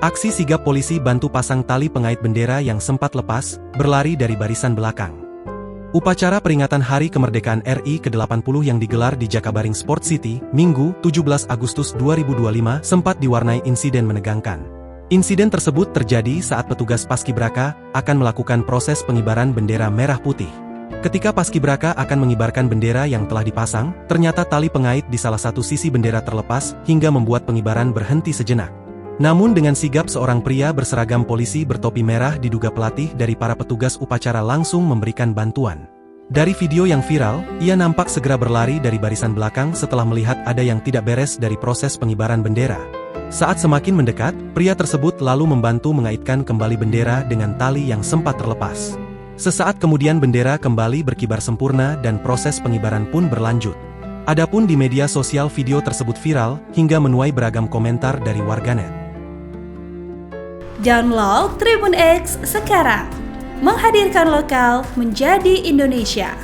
Aksi sigap polisi bantu pasang tali pengait bendera yang sempat lepas, berlari dari barisan belakang. Upacara peringatan Hari Kemerdekaan RI ke-80 yang digelar di Jakabaring Sport City, Minggu, 17 Agustus 2025 sempat diwarnai insiden menegangkan. Insiden tersebut terjadi saat petugas Paskibraka akan melakukan proses pengibaran bendera merah putih. Ketika Paskibraka akan mengibarkan bendera yang telah dipasang, ternyata tali pengait di salah satu sisi bendera terlepas hingga membuat pengibaran berhenti sejenak. Namun dengan sigap seorang pria berseragam polisi bertopi merah diduga pelatih dari para petugas upacara langsung memberikan bantuan. Dari video yang viral, ia nampak segera berlari dari barisan belakang setelah melihat ada yang tidak beres dari proses pengibaran bendera. Saat semakin mendekat, pria tersebut lalu membantu mengaitkan kembali bendera dengan tali yang sempat terlepas. Sesaat kemudian bendera kembali berkibar sempurna dan proses pengibaran pun berlanjut. Adapun di media sosial video tersebut viral hingga menuai beragam komentar dari warganet. Download Tribun X sekarang, menghadirkan lokal menjadi Indonesia.